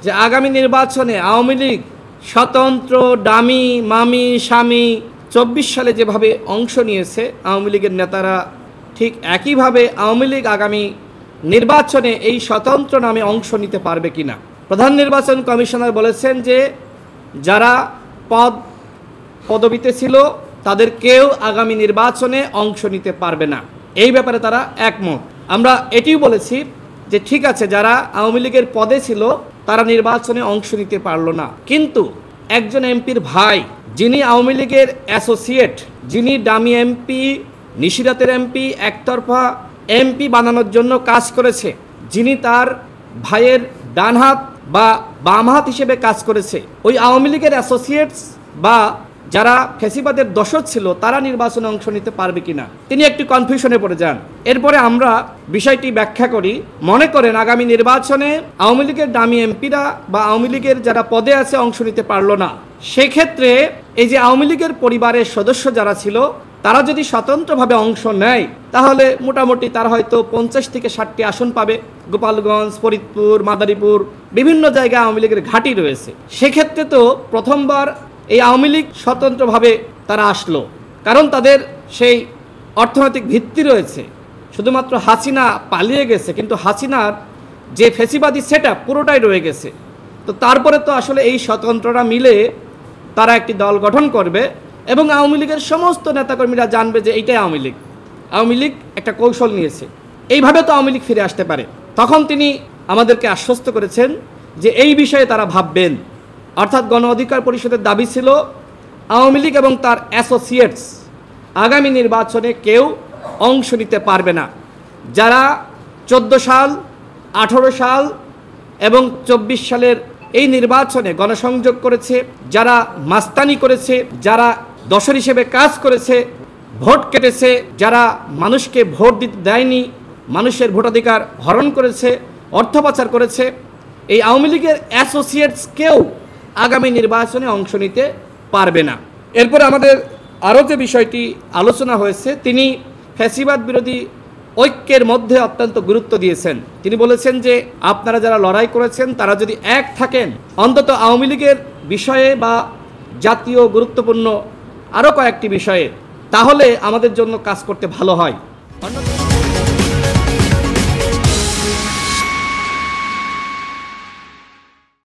যে আগামী নির্বাচনে আওয়ামী লীগ স্বতন্ত্র ডামি মামি স্বামী 24 সালে যেভাবে অংশ নিয়েছে আওয়ামী লীগের নেতারা ঠিক একইভাবে আওয়ামী লীগ আগামী নির্বাচনে এই স্বতন্ত্র নামে অংশ নিতে পারবে কিনা। প্রধান নির্বাচন কমিশনার বলেছেন যে যারা পদবিতে ছিল তাদের কেউ আগামী নির্বাচনে অংশ নিতে পারবে না, এই ব্যাপারে তারা একমত। আমরা এটিও বলেছি যে ঠিক আছে, যারা আওয়ামী লীগের পদে ছিল তারা নির্বাচনে অংশ নিতে পারল না, কিন্তু একজন এমপির ভাই যিনি আওয়ামী লীগের অ্যাসোসিয়েট, যিনি ডামি এমপি নিশিরাতের এমপি একতরফা এমপি বানানোর জন্য কাজ করেছে, যিনি তার ভাইয়ের ডান হাত বা বাম হাত হিসেবে কাজ করেছে, ওই আওয়ামী লীগের অ্যাসোসিয়েটস বা যারা ফ্যাসিবাদের দোসর ছিল তারা নির্বাচনে অংশ নিতে পারবে কিনা তিনি একটু কনফিউশনে পড়ে যান। এরপরে আমরা বিষয়টি ব্যাখ্যা করি। মনে করেন আগামী নির্বাচনে আওয়ামী লীগের ডামি এমপিরা বা আওয়ামী লীগের যারা পদে আছে অংশ নিতে পারলো না, সেক্ষেত্রে এই যে আওয়ামী লীগের পরিবারের সদস্য যারা ছিল তারা যদি স্বতন্ত্রভাবে অংশ নেয় তাহলে মোটামুটি তারা হয়তো 50 থেকে 60টি আসন পাবে। গোপালগঞ্জ, ফরিদপুর, মাদারীপুর বিভিন্ন জায়গায় আওয়ামী লীগের ঘাঁটি রয়েছে। সেক্ষেত্রে তো প্রথমবার এই আওয়ামী লীগ স্বতন্ত্রভাবে তারা আসলো, কারণ তাদের সেই অর্থনৈতিক ভিত্তি রয়েছে। শুধুমাত্র হাসিনা পালিয়ে গেছে, কিন্তু হাসিনার যে ফ্যাসিবাদী সেটআপ পুরোটাই রয়ে গেছে। তো তারপরে তো আসলে এই স্বতন্ত্ররা মিলে তারা একটি দল গঠন করবে এবং আওয়ামী লীগের সমস্ত নেতাকর্মীরা জানবে যে এইটাই আওয়ামী লীগ। আওয়ামী লীগ একটা কৌশল নিয়েছে, এইভাবে তো আওয়ামী লীগ ফিরে আসতে পারে। তখন তিনি আমাদেরকে আশ্বস্ত করেছেন যে এই বিষয়ে তারা ভাববেন। অর্থাৎ গণ অধিকার পরিষদের দাবি ছিল আওয়ামী লীগ এবং তার অ্যাসোসিয়েটস আগামী নির্বাচনে কেউ অংশ নিতে পারবে না। যারা 14 সাল, 18 সাল এবং 24 সালের এই নির্বাচনে গণসংযোগ করেছে, যারা মাস্তানি করেছে, যারা দোসর হিসেবে কাজ করেছে, ভোট কেটেছে, যারা মানুষকে ভোট দিতে দেয়নি, মানুষের ভোটাধিকার হরণ করেছে, অর্থ পাচার করেছে, এই আওয়ামী লীগের অ্যাসোসিয়েটস কেউ আগামী নির্বাচনে অংশ নিতে পারবে না। এরপরে আমাদের আরও যে বিষয়টি আলোচনা হয়েছে, তিনি ফ্যাসিবাদ বিরোধী ঐক্যের মধ্যে অত্যন্ত গুরুত্ব দিয়েছেন। তিনি বলেছেন যে আপনারা যারা লড়াই করেছেন তারা যদি এক থাকেন, অন্তত আওয়ামী লীগের বিষয়ে বা জাতীয় গুরুত্বপূর্ণ আরও কয়েকটি বিষয়ে, তাহলে আমাদের জন্য কাজ করতে ভালো হয়।